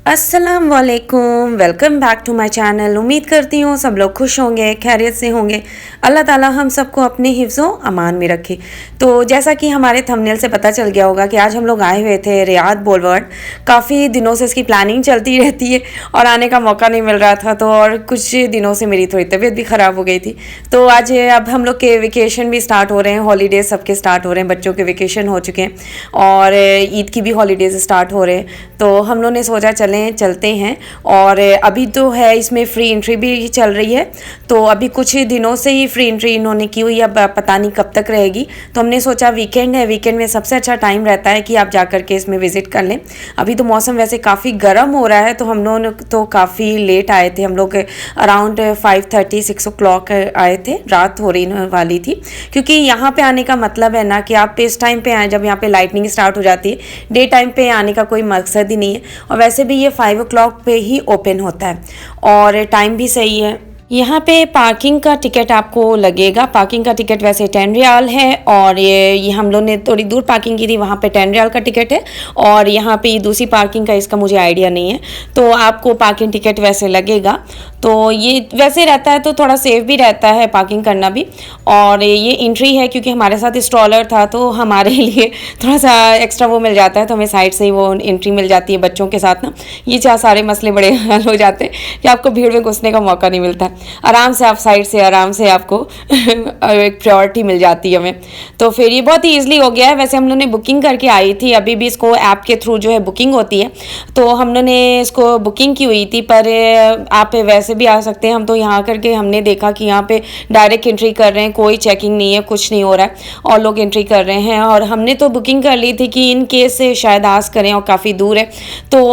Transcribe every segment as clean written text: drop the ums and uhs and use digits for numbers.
अस्सलाम वालेकुम, welcome back to my channel. उम्मीद करती हूँ सब लोग खुश होंगे, खैरियत से होंगे। अल्लाह ताला हम सबको अपने हिफ्ज़ो अमान में रखे। तो जैसा कि हमारे थंबनेल से पता चल गया होगा कि आज हम लोग आए हुए थे रियाद बोulevard। काफ़ी दिनों से इसकी प्लानिंग चलती रहती है और आने का मौका नहीं मिल रहा था, तो और कुछ दिनों से मेरी थोड़ी तबीयत भी ख़राब हो गई थी। तो आज अब हम लोग के वेकेशन भी स्टार्ट हो रहे हैं, हॉलीडेज़ सबके स्टार्ट हो रहे हैं, बच्चों के वेकेशन हो चुके हैं और ईद की भी हॉलीडेज़ स्टार्ट हो रहे हैं। तो हम लोग ने सोचा चलते हैं। और अभी तो है इसमें फ्री एंट्री भी चल रही है, तो अभी कुछ दिनों से ही फ्री एंट्री इन्होंने की हुई, अब पता नहीं कब तक रहेगी। तो हमने सोचा वीकेंड है, वीकेंड में सबसे अच्छा टाइम रहता है कि आप जा कर के इसमें विज़िट कर लें। अभी तो मौसम वैसे काफ़ी गर्म हो रहा है, तो हम लोग तो काफ़ी लेट आए थे। हम लोग अराउंड 5:30 6 o'clock आए थे, रात हो रही वाली थी। क्योंकि यहाँ पे आने का मतलब है ना कि आप इस टाइम पे आए जब यहाँ पे लाइटनिंग स्टार्ट हो जाती है। डे टाइम पे आने का कोई मकसद ही नहीं है, और वैसे भी ये 5 o'clock पे ही ओपन होता है और टाइम भी सही है। यहाँ पे पार्किंग का टिकट आपको लगेगा। पार्किंग का टिकट वैसे 10 रियाल है, और ये हम लोग ने थोड़ी दूर पार्किंग की थी, वहाँ पे 10 रियाल का टिकट है। और यहाँ पे दूसरी पार्किंग का इसका मुझे आइडिया नहीं है, तो आपको पार्किंग टिकट वैसे लगेगा। तो ये वैसे रहता है तो थोड़ा सेफ भी रहता है पार्किंग करना भी। और ये एंट्री है, क्योंकि हमारे साथ स्ट्रॉलर था तो हमारे लिए थोड़ा सा एक्स्ट्रा वो मिल जाता है, तो हमें साइड से ही वो एंट्री मिल जाती है बच्चों के साथ ना। ये चाहे सारे मसले बड़े हल हो जाते हैं कि आपको भीड़ में घुसने का मौका नहीं मिलता है। आराम से आप साइड से आराम से आपको एक प्रायोरिटी मिल जाती है हमें। तो फिर ये बहुत ही ईजिली हो गया है। वैसे हम लोग ने बुकिंग करके आई थी, अभी भी इसको ऐप के थ्रू जो है बुकिंग होती है, तो हम लोग ने इसको बुकिंग की हुई थी। पर आप वैसे भी आ सकते हैं। हम तो यहाँ करके हमने देखा कि यहाँ पे डायरेक्ट एंट्री कर रहे हैं, कोई चेकिंग नहीं है, कुछ नहीं हो रहा है और लोग एंट्री कर रहे हैं। और हमने तो बुकिंग कर ली थी कि इन केस से शायद आस करें और काफ़ी दूर है तो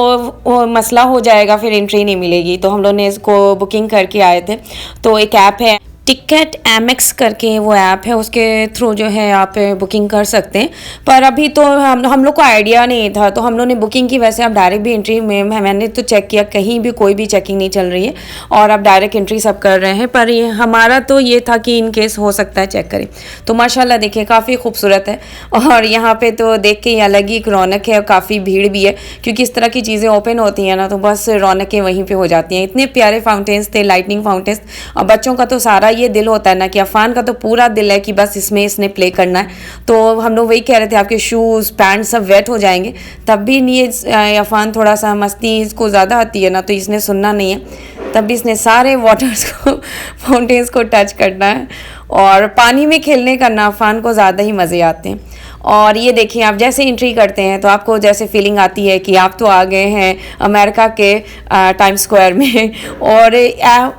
वो मसला हो जाएगा, फिर एंट्री नहीं मिलेगी। तो हम लोग ने इसको बुकिंग करके आए थे। तो एक ऐप है टिकट एमएक्स करके, वो ऐप है, उसके थ्रू जो है आप बुकिंग कर सकते हैं। पर अभी तो हम लोग को आइडिया नहीं था, तो हम लोग ने बुकिंग की। वैसे आप डायरेक्ट भी एंट्री में, मैंने तो चेक किया, कहीं भी कोई भी चेकिंग नहीं चल रही है और आप डायरेक्ट एंट्री सब कर रहे हैं। पर ये हमारा तो ये था कि इन केस हो सकता है चेक करें। तो माशाल्लाह देखिए काफ़ी खूबसूरत है, और यहाँ पे तो देख के अलग ही एक रौनक है और काफ़ी भीड़ भी है, क्योंकि इस तरह की चीज़ें ओपन होती हैं ना तो बस रौनकें वहीं पर हो जाती हैं। इतने प्यारे फाउंटेन्स थे, लाइटनिंग फाउंटेन्स। और बच्चों का तो सारा ये दिल होता है ना कि अफान का तो पूरा दिल है कि बस इसने प्ले करना है। तो हम लोग वही कह रहे थे आपके शूज़ पैंट सब वेट हो जाएंगे, तब भी नहीं। अफान थोड़ा सा मस्ती इसको ज़्यादा आती है ना, तो इसने सुनना नहीं है। तब भी इसने सारे वाटर्स को फाउंटेन्स को टच करना है, और पानी में खेलने का ना अफान को ज़्यादा ही मज़े आते हैं। और ये देखिए आप जैसे एंट्री करते हैं तो आपको जैसे फीलिंग आती है कि आप तो आ गए हैं अमेरिका के टाइम स्क्वायर में। और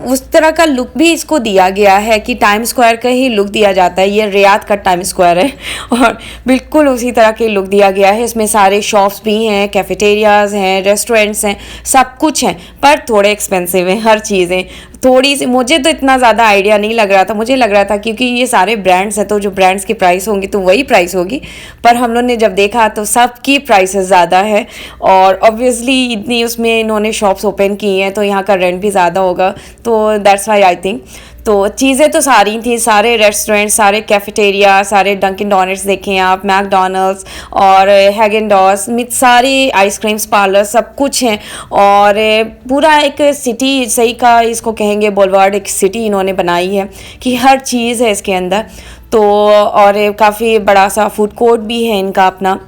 उस तरह का लुक भी इसको दिया गया है कि टाइम स्क्वायर का ही लुक दिया जाता है। ये रियाद का टाइम स्क्वायर है और बिल्कुल उसी तरह के लुक दिया गया है। इसमें सारे शॉप्स भी हैं, कैफेटेरियाज़ हैं, रेस्टोरेंट्स हैं, सब कुछ हैं, पर थोड़े एक्सपेंसिव हैं हर चीज़ें थोड़ी सी। मुझे तो इतना ज़्यादा आइडिया नहीं लग रहा था, मुझे लग रहा था क्योंकि ये सारे ब्रांड्स हैं तो जो ब्रांड्स की प्राइस होंगी तो वही प्राइस होगी। पर हम लोग ने जब देखा तो सबकी प्राइसेस ज़्यादा है, और ऑब्वियसली इतनी उसमें इन्होंने शॉप्स ओपन की हैं तो यहाँ का रेंट भी ज़्यादा होगा। तो दैट्स वाई आई थिंक। तो चीज़ें तो सारी थी, सारे रेस्टोरेंट, सारे कैफेटेरिया, सारे डंकिन डोनट्स देखें आप, मैकडॉनल्ड्स और हैगन डॉस, सारे आइसक्रीम्स पार्लर सब कुछ हैं। और पूरा एक सिटी सही का इसको कहेंगे बोulevard, एक सिटी इन्होंने बनाई है कि हर चीज़ है इसके अंदर। तो और काफ़ी बड़ा सा फूड कोर्ट भी है इनका अपना।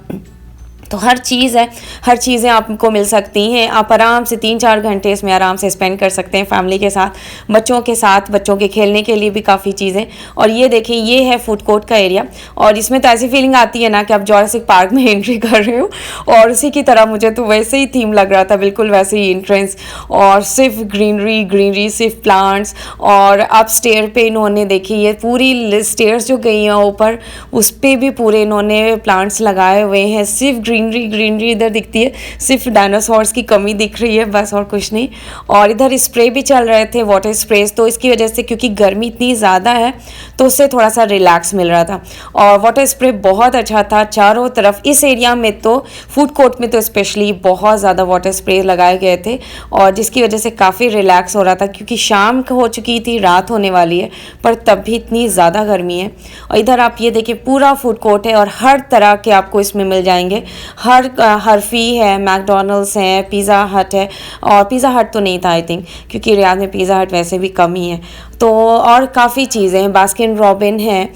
तो हर चीज़ है, हर चीज़ें आपको मिल सकती हैं। आप आराम से 3-4 घंटे इसमें आराम से स्पेंड कर सकते हैं फैमिली के साथ, बच्चों के साथ। बच्चों के खेलने के लिए भी काफ़ी चीज़ें। और ये देखिए ये है फूड कोर्ट का एरिया, और इसमें तो ऐसी फीलिंग आती है ना कि आप जॉरासिक पार्क में एंट्री कर रहे हो, और उसी की तरह मुझे तो वैसे ही थीम लग रहा था, बिल्कुल वैसे ही एंट्रेंस, और सिर्फ ग्रीनरी ग्रीनरी, सिर्फ प्लांट्स। और अप स्टेयर पे इन्होंने देखी ये पूरी स्टेयर्स जो गई हैं ऊपर, उस पर भी पूरे इन्होंने प्लांट्स लगाए हुए हैं। सिर्फ ग्रीनरी इधर दिखती है, सिर्फ डायनासोर्स की कमी दिख रही है बस, और कुछ नहीं। और इधर स्प्रे भी चल रहे थे, वाटर स्प्रेस, तो इसकी वजह से क्योंकि गर्मी इतनी ज़्यादा है तो उससे थोड़ा सा रिलैक्स मिल रहा था। और वाटर स्प्रे बहुत अच्छा था चारों तरफ। इस एरिया में तो फूड कोर्ट में तो स्पेशली बहुत ज़्यादा वाटर स्प्रे लगाए गए थे, और जिसकी वजह से काफ़ी रिलैक्स हो रहा था, क्योंकि शाम हो चुकी थी, रात होने वाली है, पर तब भी इतनी ज़्यादा गर्मी है। और इधर आप ये देखिए पूरा फूड कोर्ट है, और हर तरह के आपको इसमें मिल जाएंगे। हरफी है, मैकडोनल्ड्स है, पिज़्ज़ा हट है, और पिज़्ज़ा हट तो नहीं था आई थिंक, क्योंकि रियाद में पिज़्ज़ा हट वैसे भी कम ही है। तो और काफ़ी चीज़ें हैं, बास्किन रॉबिन है।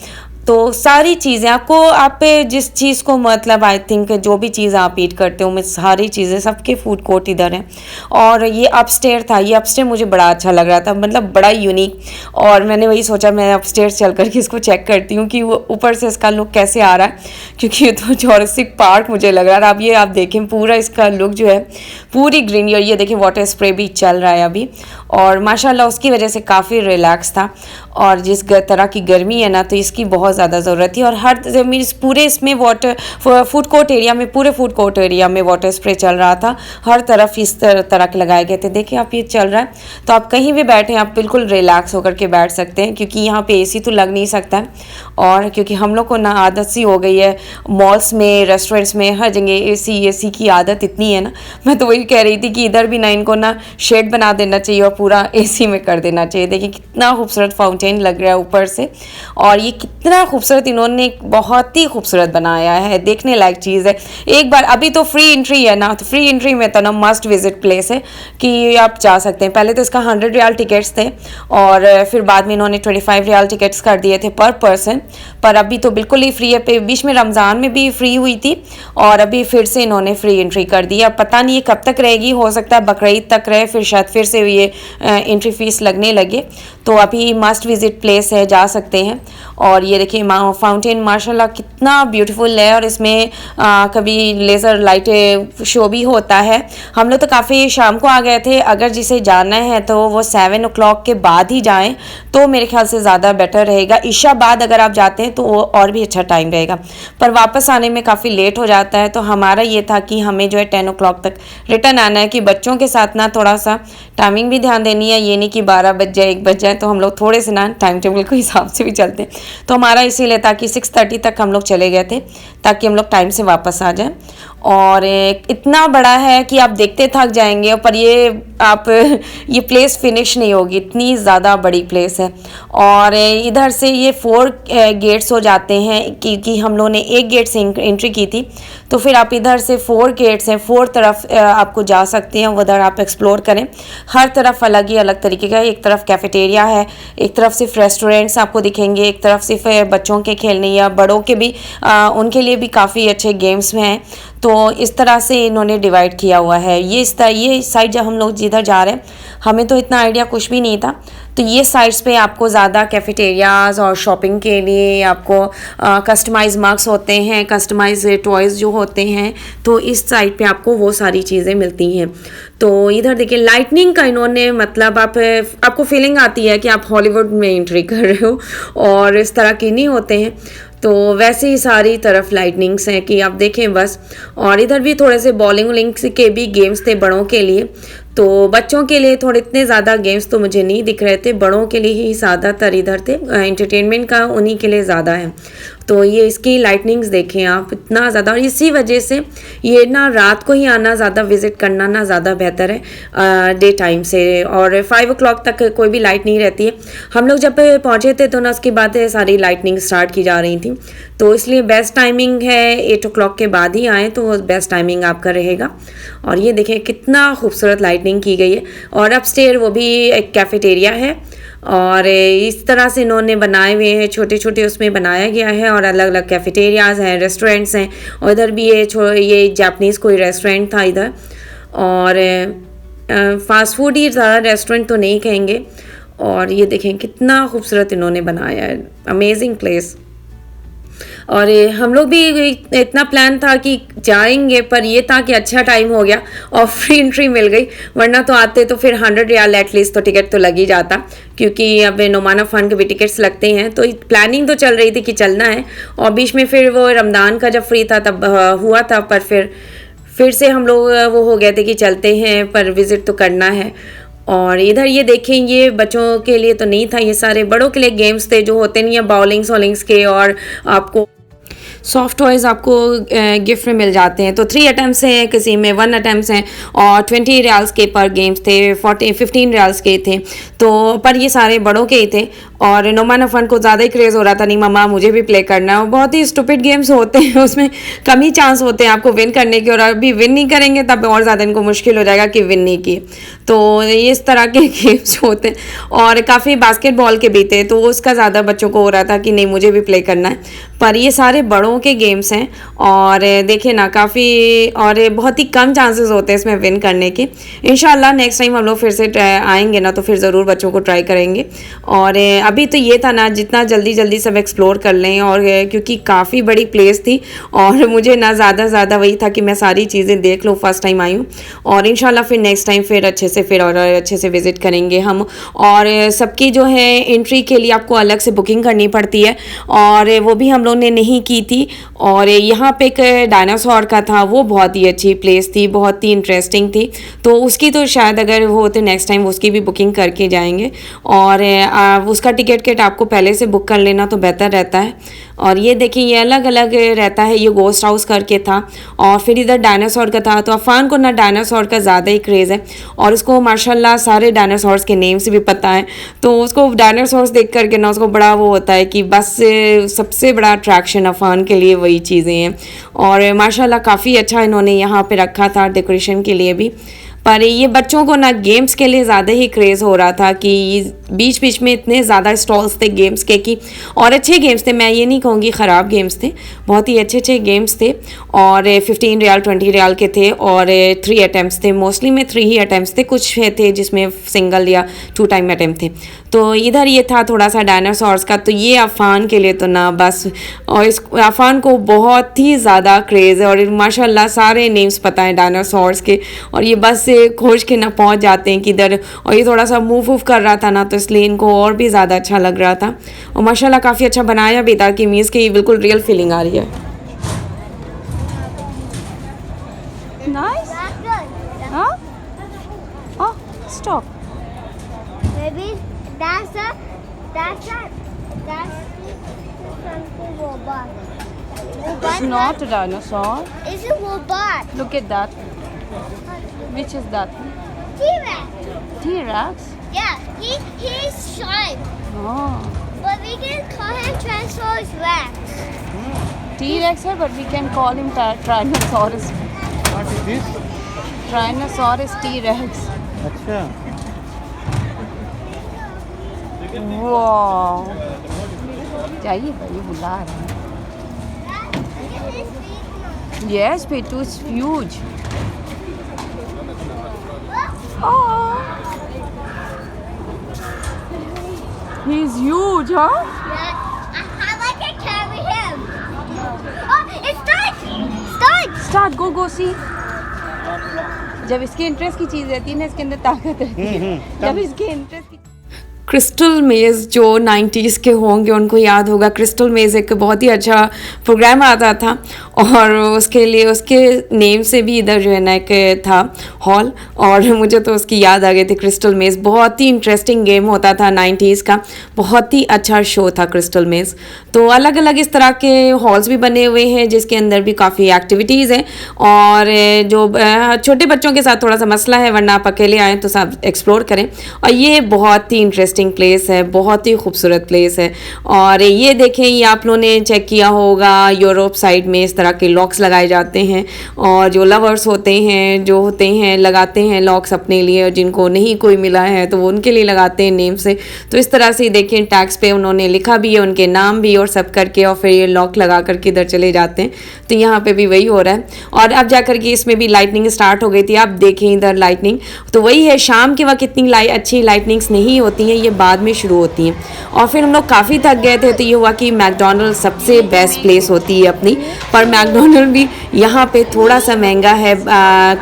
तो सारी चीज़ें आपको, आप पे जिस चीज़ को मतलब आई थिंक जो भी चीज़ आप ईट करते हो, मैं सारी चीज़ें, सबके फूड कोर्ट इधर हैं। और ये अपस्टेयर था, ये अपस्टेयर मुझे बड़ा अच्छा लग रहा था, मतलब बड़ा यूनिक। और मैंने वही सोचा मैं अपस्टेयर चल करके इसको चेक करती हूँ कि वो ऊपर से इसका लुक कैसे आ रहा है, क्योंकि ये तो जोरासिक पार्क मुझे लग रहा है। अब ये आप देखें पूरा इसका लुक जो है पूरी ग्रीनरी, और ये देखें वाटर स्प्रे भी चल रहा है अभी, और माशाल्लाह उसकी वजह से काफ़ी रिलैक्स था। और जिस तरह की गर्मी है ना, तो इसकी बहुत ज़्यादा ज़रूरत थी। और हर ज़मीन पूरे इसमें वाटर फूड कोर्ट एरिया में, पूरे फूड कोर्ट एरिया में वाटर स्प्रे चल रहा था, हर तरफ इस तरह के लगाए गए थे। देखिए आप, ये चल रहा है, तो आप कहीं भी बैठे आप बिल्कुल रिलैक्स होकर के बैठ सकते हैं, क्योंकि यहाँ पे एसी तो लग नहीं सकता है। और क्योंकि हम लोग को ना आदत सी हो गई है, मॉल्स में, रेस्टोरेंट्स में, हर जगह एसी की आदत इतनी है ना। मैं तो वही कह रही थी कि इधर भी ना इनको ना शेड बना देना चाहिए और पूरा एसी में कर देना चाहिए। देखिए कितना खूबसूरत फाउंटेन लग रहा है ऊपर से, और ये कितना खूबसूरत इन्होंने बहुत ही खूबसूरत बनाया है, देखने लायक चीज़ है। एक बार, अभी तो फ्री एंट्री है ना, तो फ्री एंट्री में तो ना मस्ट विजिट प्लेस है कि आप जा सकते हैं। पहले तो इसका 100 रियाल टिकट्स थे, और फिर बाद में इन्होंने 25 रियाल टिकट्स कर दिए थे पर पर्सन, पर अभी तो बिल्कुल ही फ्री है। बीच में रमज़ान में भी फ्री हुई थी, और अभी फिर से इन्होंने फ्री एंट्री कर दी। अब पता नहीं ये कब तक रहेगी, हो सकता है बकरीद तक रहे, फिर शायद फिर से ये एंट्री फीस लगने लगे। तो अभी मस्ट विजिट प्लेस है, जा सकते हैं। और ये देखिए फाउंटेन माशाल्लाह कितना ब्यूटीफुल है, और इसमें कभी लेज़र लाइट शो भी होता है। हम लोग तो काफ़ी शाम को आ गए थे, अगर जिसे जाना है तो वो 7 o'clock के बाद ही जाएं, तो मेरे ख्याल से ज़्यादा बेटर रहेगा। ईशा बाद अगर आप जाते हैं तो वो और भी अच्छा टाइम रहेगा, पर वापस आने में काफ़ी लेट हो जाता है। तो हमारा ये था कि हमें जो है 10 o'clock तक रिटर्न आना है, कि बच्चों के साथ ना थोड़ा सा टाइमिंग भी ध्यान देनी है, ये नहीं कि 12 बज जाए 1 बज जाए। तो हम लोग थोड़े से ना टाइम टेबल के हिसाब से भी चलते हैं, तो हमारा इसीलिए था कि 6:30 तक हम लोग चले गए थे, ताकि हम लोग टाइम से वापस आ जाएं। और इतना बड़ा है कि आप देखते थक जाएंगे, पर ये प्लेस फिनिश नहीं होगी, इतनी ज़्यादा बड़ी प्लेस है। और इधर से ये 4 गेट्स हो जाते हैं, कि हम लोगों ने एक गेट से एंट्री की थी, तो फिर आप इधर से 4 गेट्स हैं, 4 तरफ आपको जा सकते हैं, उधर आप एक्सप्लोर करें। हर तरफ अलग ही अलग तरीके का, एक तरफ कैफेटेरिया है, एक तरफ सिर्फ रेस्टोरेंट्स आपको दिखेंगे, एक तरफ सिर्फ बच्चों के खेलने या बड़ों के भी, उनके लिए भी काफ़ी अच्छे गेम्स में हैं। तो इस तरह से इन्होंने डिवाइड किया हुआ है। ये साइड जब हम लोग जिधर जा रहे हैं, हमें तो इतना आइडिया कुछ भी नहीं था, तो ये साइड्स पे आपको ज़्यादा कैफेटेरियाज़ और शॉपिंग के लिए आपको कस्टमाइज मग्स होते हैं, कस्टमाइज टॉयज़ जो होते हैं, तो इस साइड पे आपको वो सारी चीज़ें मिलती हैं। तो इधर देखिए लाइटनिंग का इन्होंने, मतलब आपको फीलिंग आती है कि आप हॉलीवुड में एंट्री कर रहे हो, और इस तरह के नहीं होते हैं। तो वैसे ही सारी तरफ लाइटनिंग्स हैं कि आप देखें बस। और इधर भी थोड़े से बॉलिंग लिंक्स के भी गेम्स थे बड़ों के लिए, तो बच्चों के लिए थोड़े इतने ज़्यादा गेम्स तो मुझे नहीं दिख रहे थे, बड़ों के लिए ही ज़्यादातर इधर थे, एंटरटेनमेंट का उन्हीं के लिए ज़्यादा है। तो ये इसकी लाइटनिंग्स देखें आप, इतना ज़्यादा, और इसी वजह से ये ना रात को ही आना ज़्यादा, विज़िट करना ना ज़्यादा बेहतर है डे टाइम से। और 5 o'clock तक कोई भी लाइट नहीं रहती है। हम लोग जब पहुँचे थे तो ना उसके बाद सारी लाइटनिंग स्टार्ट की जा रही थी, तो इसलिए बेस्ट टाइमिंग है 8 o'clock के बाद ही आएँ, तो वो बेस्ट टाइमिंग आपका रहेगा। और ये देखें कितना खूबसूरत लाइटनिंग की गई है, और अपस्टेयर वो भी एक कैफेटेरिया है, और इस तरह से इन्होंने बनाए हुए हैं, छोटे छोटे उसमें बनाया गया है, और अलग अलग कैफेटेरियाज़ हैं, रेस्टोरेंट्स हैं। और इधर भी ये जापानीज़ कोई रेस्टोरेंट था इधर, और फास्ट फूड ही ज़्यादा, रेस्टोरेंट तो नहीं कहेंगे। और ये देखें कितना खूबसूरत इन्होंने बनाया है, अमेजिंग प्लेस। और हम लोग भी इतना प्लान था कि जाएंगे, पर ये था कि अच्छा टाइम हो गया और फ्री एंट्री मिल गई, वरना तो आते तो फिर 100 रियाल एटलीस्ट तो टिकट तो लग ही जाता, क्योंकि अब नुमाना फ़ंड के भी टिकट्स लगते हैं। तो प्लानिंग तो चल रही थी कि चलना है, और बीच में फिर वो रमज़ान का जब फ्री था तब हुआ था, पर फिर से हम लोग वो हो गए थे कि चलते हैं, पर विज़िट तो करना है। और इधर ये देखें, ये बच्चों के लिए तो नहीं था, ये सारे बड़ों के लिए गेम्स थे जो होते नहीं है, बॉलिंग्स के, और आपको सॉफ्ट टॉयज़ आपको गिफ्ट में मिल जाते हैं। तो 3 अटेम्प्ट्स हैं, किसी में 1 अटेम्प्ट्स हैं और 20 रियाल्स के पर गेम्स थे, 15 रियाल्स के थे। तो पर ये सारे बड़ों के ही थे और नोमान अफान को ज़्यादा ही क्रेज़ हो रहा था, नहीं मम्मा मुझे भी प्ले करना है। और बहुत ही स्टूपिड गेम्स होते हैं, उसमें कम ही चांस होते हैं आपको विन करने के, और अभी विन नहीं करेंगे तब और ज़्यादा इनको मुश्किल हो जाएगा कि विन नहीं किए। तो ये इस तरह के गेम्स होते हैं। और काफ़ी बास्केटबॉल के भी थे, तो उसका ज़्यादा बच्चों को हो रहा था कि नहीं मुझे भी प्ले करना है। पर ये सारे बड़ों के गेम्स हैं और देखिए ना काफ़ी और बहुत ही कम चांसेस होते हैं इसमें विन करने के। इंशाल्लाह नेक्स्ट टाइम हम लोग फिर से आएंगे ना तो फिर ज़रूर बच्चों को ट्राई करेंगे। और अभी तो ये था ना जितना जल्दी जल्दी सब एक्सप्लोर कर लें, और क्योंकि काफ़ी बड़ी प्लेस थी और मुझे ना ज़्यादा वही था कि मैं सारी चीज़ें देख लूँ, फर्स्ट टाइम आई हूँ। और इंशाल्लाह फिर नेक्स्ट टाइम फिर अच्छे से विज़िट करेंगे हम। और सबकी जो है एंट्री के लिए आपको अलग से बुकिंग करनी पड़ती है और वो भी हम लोग ने नहीं की थी। और यहाँ पे एक डायनासोर का था, वो बहुत ही अच्छी प्लेस थी, बहुत ही इंटरेस्टिंग थी। तो उसकी तो शायद अगर वो होते नेक्स्ट टाइम उसकी भी बुकिंग करके जाएंगे। और उसका टिकट आपको पहले से बुक कर लेना तो बेहतर रहता है। और ये देखिए ये अलग अलग रहता है, ये गोस्ट हाउस करके था और फिर इधर डायनासोर का था। तो अफान को ना डायनासोर का ज़्यादा ही क्रेज़ है और उसको माशाल्लाह सारे डायनासोर्स के नेम से भी पता है। तो उसको डायनासोर्स देख करके ना उसको बड़ा वो होता है कि बस सबसे बड़ा अट्रैक्शन अफान के लिए वही चीज़ें हैं। और माशाल्लाह काफ़ी अच्छा इन्होंने यहाँ पे रखा था डेकोरेशन के लिए भी। पर ये बच्चों को ना गेम्स के लिए ज़्यादा ही क्रेज़ हो रहा था कि बीच बीच में इतने ज़्यादा स्टॉल्स थे गेम्स के कि, और अच्छे गेम्स थे, मैं ये नहीं कहूँगी ख़राब गेम्स थे, बहुत ही अच्छे गेम्स थे। और 15 रियाल 20 रियाल के थे और 3 अटैम्प्ट्स थे, मोस्टली में 3 ही अटैम्प्ट्स थे, कुछ थे जिसमें सिंगल या 2 टाइम अटैम्प्ट थे। तो इधर ये था थोड़ा सा डायनासोर्स का, तो ये अफान के लिए तो ना बस, और इस अफान को बहुत ही ज़्यादा क्रेज़ है और माशाल्लाह सारे नेम्स पता है डायनासोर्स के। और ये बस से खोज के ना पहुंच जाते हैं किधर, और ये थोड़ा सा मूव कर रहा था ना तो इसलिए इनको और भी ज़्यादा अच्छा लग रहा था। और माशाल्लाह काफ़ी अच्छा बनाया भी था कि मीन्स की बिल्कुल रियल फीलिंग आ रही है। Nice? Huh? Oh, stop. Maybe that's something robot. It's not a dinosaur. It's a robot. Look at that. Which is that? T-Rex. T-Rex? Yeah, he's sharp, Oh. but we can call him Tyrannosaurus Rex. T-Rex है, but we can call him Tyrannosaurus. What is this? Tyrannosaurus T-Rex. अच्छा Wow. चाहिए भाई बुला रहे हैं. Yes, Pitu is huge. Oh. He's huge, huh? Yeah, how I can carry him? Oh, it's start. Start, go see. जब इसके interest की चीज़ रहती है ना, इसके अंदर ताकत रहती है. जब इसके इंटरेस्ट की क्रिस्टल मेज़ जो 90s के होंगे उनको याद होगा, क्रिस्टल मेज़ एक बहुत ही अच्छा प्रोग्राम आता था और उसके लिए उसके नेम से भी इधर जो है ना एक था हॉल, और मुझे तो उसकी याद आ गई थी। क्रिस्टल मेज़ बहुत ही इंटरेस्टिंग गेम होता था 90s का, बहुत ही अच्छा शो था क्रिस्टल मेज़। तो अलग अलग इस तरह के हॉल्स भी बने हुए हैं जिसके अंदर भी काफ़ी एक्टिविटीज़ हैं, और जो छोटे बच्चों के साथ थोड़ा सा मसला है, वरना आप अकेले आएँ तो सब एक्सप्लोर करें। और ये बहुत ही इंटरेस्टिंग प्लेस है, बहुत ही खूबसूरत प्लेस है। और ये देखें, ये आप लोगों ने चेक किया होगा, यूरोप साइड में इस तरह के लॉक्स लगाए जाते हैं और जो लवर्स होते हैं जो होते हैं लगाते हैं लॉक्स अपने लिए, और जिनको नहीं कोई मिला है तो वो उनके लिए लगाते हैं नेम से। तो इस तरह से देखें टैग्स पे उन्होंने लिखा भी है उनके नाम भी और सब करके, और फिर ये लॉक लगा करके इधर चले जाते हैं। तो यहाँ पे भी वही हो रहा है। और अब जा करके इसमें भी लाइटनिंग स्टार्ट हो गई थी, आप देखें इधर लाइटनिंग तो वही है, शाम के वक्त इतनी अच्छी लाइटनिंग्स नहीं होती हैं, ये बाद में शुरू होती हैं। और फिर हम लोग काफ़ी थक गए थे, तो ये हुआ कि मैकडोनल्ड सबसे बेस्ट प्लेस होती है अपनी, पर मैकडोनल्ड भी यहाँ पे थोड़ा सा महंगा है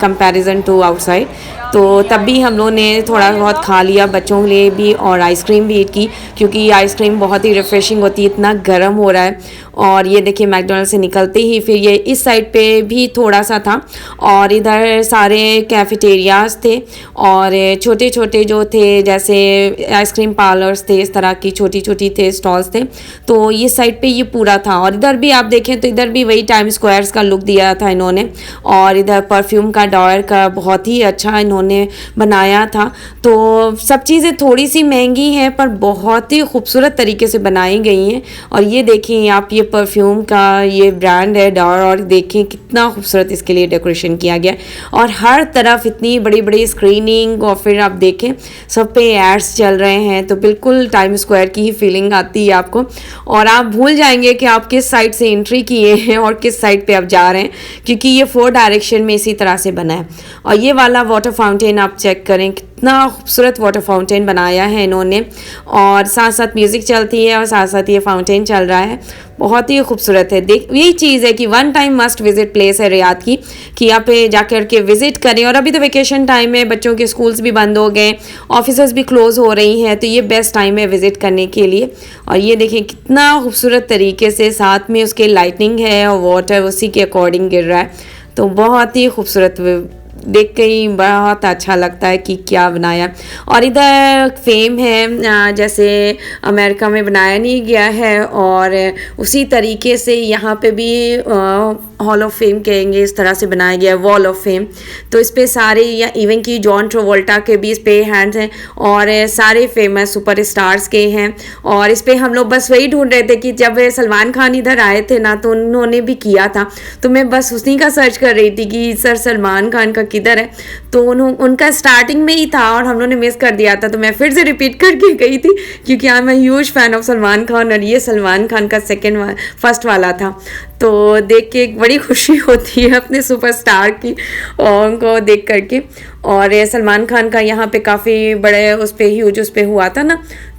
कंपैरिजन टू आउटसाइड। तो तब भी हम लोगों ने थोड़ा बहुत खा लिया बच्चों के लिए भी, और आइसक्रीम भी ईट की, क्योंकि आइसक्रीम बहुत ही रिफ़्रेशिंग होती है, इतना गर्म हो रहा है। और ये देखिए मैकडोनल्ड से निकलते ही फिर ये इस साइड पे भी थोड़ा सा था, और इधर सारे कैफेटेरियाज थे और छोटे छोटे जो थे जैसे आइसक्रीम पार्लर्स थे, इस तरह की छोटी छोटी थे स्टॉल्स थे। तो ये साइड पे ये पूरा था, और इधर भी आप देखें तो इधर भी वही टाइम स्क्वायर्स का लुक दिया था इन्होंने, और इधर परफ्यूम का डॉयर का बहुत ही अच्छा इन्होंने बनाया था। तो सब चीज़ें थोड़ी सी महंगी हैं पर बहुत ही खूबसूरत तरीके से बनाई गई हैं। और ये देखें आप, ये परफ्यूम का ये ब्रांड है डॉयर, और देखें कितना खूबसूरत इसके लिए डेकोरेशन किया गया, और हर तरफ इतनी बड़ी बड़ी स्क्रीनिंग, और फिर आप देखें सब पे एड्स चल रहे हैं। तो बिल्कुल टाइम स्क्वायर की ही फीलिंग आती है आपको, और आप भूल जाएंगे कि आप किस साइड से एंट्री किए हैं और किस साइड पे आप जा रहे हैं, क्योंकि ये 4 डायरेक्शन में इसी तरह से बना है। और ये वाला वाटर फाउंटेन आप चेक करें, कितना खूबसूरत वाटर फाउंटेन बनाया है इन्होंने, और साथ साथ म्यूज़िक चलती है और साथ साथ ये फाउंटेन चल रहा है, बहुत ही खूबसूरत है। देख यही चीज़ है कि one time must visit place है रियाद की, कि यहाँ पे जाकर के विजिट करें। और अभी तो वेकेशन टाइम है, बच्चों के स्कूल्स भी बंद हो गए, ऑफिस भी क्लोज़ हो रही हैं, तो ये बेस्ट टाइम है विज़िट करने के लिए। और ये देखें कितना खूबसूरत तरीके से साथ में उसके लाइटनिंग है और वाटर उसी के अकॉर्डिंग गिर रहा है, तो बहुत ही खूबसूरत, देख के ही बहुत अच्छा लगता है कि क्या बनाया। और इधर फेम है, जैसे अमेरिका में बनाया नहीं गया है, और उसी तरीके से यहाँ पे भी हॉल ऑफ फेम कहेंगे, इस तरह से बनाया गया है वॉल ऑफ फेम। तो इस पे सारे, या इवन कि जॉन ट्रावोल्टा के भी इस पे हैंड्स हैं, और सारे फेमस सुपर स्टार्स के हैं। और इस पे हम लोग बस वही ढूंढ रहे थे कि जब सलमान खान इधर आए थे ना, तो उन्होंने भी किया था, तो मैं बस उसी का सर्च कर रही थी कि सर सलमान खान का किधर है। तो उनका स्टार्टिंग में ही था और हम लोगों ने मिस कर दिया था, तो मैं फिर से रिपीट करके गई थी, क्योंकि I am huge fan of Salman Khan, और ये सलमान खान का फर्स्ट वाला था। तो देख के एक बड़ी खुशी होती है अपने सुपरस्टार की, और उनको देख करके। और ये सलमान खान का यहाँ पे काफ़ी बड़े उस पे ह्यूज उस पे हुआ था ना,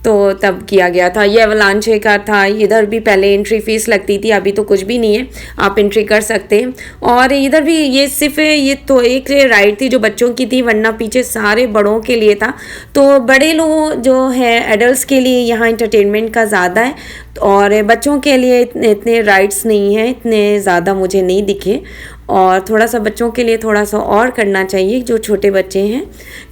तो तब किया गया था। ये अवलांचे का था, इधर भी पहले एंट्री फीस लगती थी, अभी तो कुछ भी नहीं है, आप एंट्री कर सकते हैं। और इधर भी ये सिर्फ ये तो एक राइड थी जो बच्चों की थी, वरना पीछे सारे बड़ों के लिए था। तो बड़े लोग जो है एडल्ट्स के लिए यहाँ इंटरटेनमेंट का ज़्यादा है, और बच्चों के लिए इतने राइड्स नहीं हैं, इतने ज़्यादा मुझे नहीं दिखे। और थोड़ा सा बच्चों के लिए थोड़ा सा और करना चाहिए, जो छोटे बच्चे हैं,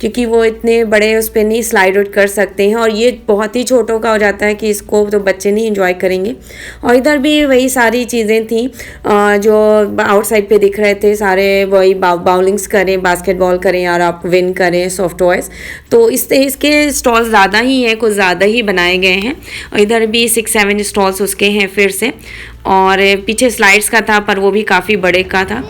क्योंकि वो इतने बड़े उस पर नहीं स्लाइड आउट कर सकते हैं, और ये बहुत ही छोटों का हो जाता है कि इसको तो बच्चे नहीं एंजॉय करेंगे। और इधर भी वही सारी चीज़ें थी जो आउटसाइड पे दिख रहे थे, सारे वही बाउलिंग्स करें, बास्केटबॉल करें और आप विन करें, सॉफ्ट टॉयज़। तो इसके स्टॉल्स ज़्यादा ही हैं, कुछ ज़्यादा ही बनाए गए हैं। और इधर भी 6-7 स्टॉल्स उसके हैं फिर से, और पीछे स्लाइड्स का था पर वो भी काफ़ी बड़े का था।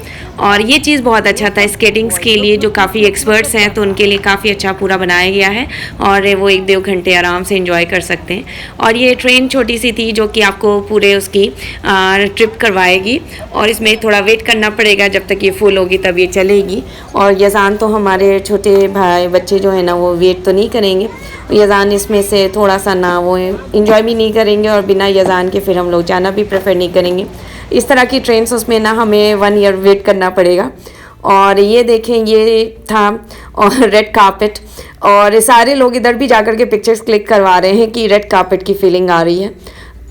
और ये चीज़ बहुत अच्छा था स्केटिंग्स के लिए, जो काफ़ी एक्सपर्ट्स हैं तो उनके लिए काफ़ी अच्छा पूरा बनाया गया है, और वो 1-2 घंटे आराम से एंजॉय कर सकते हैं। और ये ट्रेन छोटी सी थी जो कि आपको पूरे उसकी ट्रिप करवाएगी, और इसमें थोड़ा वेट करना पड़ेगा जब तक ये फुल होगी तब ये चलेगी। और यज़ान तो हमारे छोटे भाई बच्चे जो है ना, वो वेट तो नहीं करेंगे, यज़ान इसमें से थोड़ा सा ना वो इंजॉय भी नहीं करेंगे, और बिना यज़ान के फिर हम लोग जाना भी प्रेफर नहीं करेंगे। इस तरह की ट्रेन्स उसमें ना हमें 1 ईयर वेट करना पड़ेगा। और ये देखें, ये था और रेड कार्पेट, और सारे लोग इधर भी जाकर के पिक्चर्स क्लिक करवा रहे हैं कि रेड कार्पेट की फीलिंग आ रही है।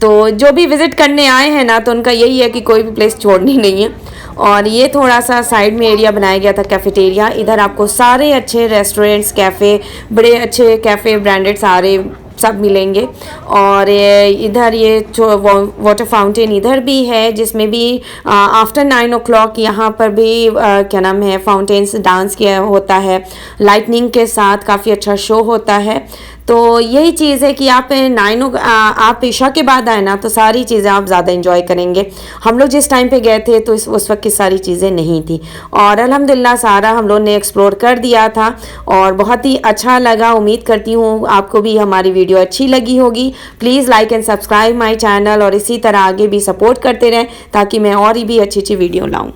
तो जो भी विज़िट करने आए हैं ना, तो उनका यही है कि कोई भी प्लेस छोड़नी नहीं है। और ये थोड़ा सा साइड में एरिया बनाया गया था कैफेटेरिया, इधर आपको सारे अच्छे रेस्टोरेंट्स, कैफ़े, बड़े अच्छे कैफ़े ब्रांडेड सारे सब मिलेंगे। और इधर ये वाटर फाउंटेन इधर भी है, जिसमें भी आफ्टर 9 o'clock यहाँ पर भी क्या नाम है, फाउंटेन्स डांस किया होता है, लाइटनिंग के साथ काफ़ी अच्छा शो होता है। तो यही चीज़ है कि आप आप ईशा के बाद आए ना, तो सारी चीज़ें आप ज़्यादा इंजॉय करेंगे। हम लोग जिस टाइम पे गए थे तो उस वक्त की सारी चीज़ें नहीं थी, और अल्हम्दुलिल्लाह सारा हम लोग ने एक्सप्लोर कर दिया था, और बहुत ही अच्छा लगा। उम्मीद करती हूँ आपको भी हमारी वीडियो अच्छी लगी होगी। Please like and subscribe my channel, और इसी तरह आगे भी सपोर्ट करते रहें ताकि मैं और भी अच्छी अच्छी वीडियो लाऊँ।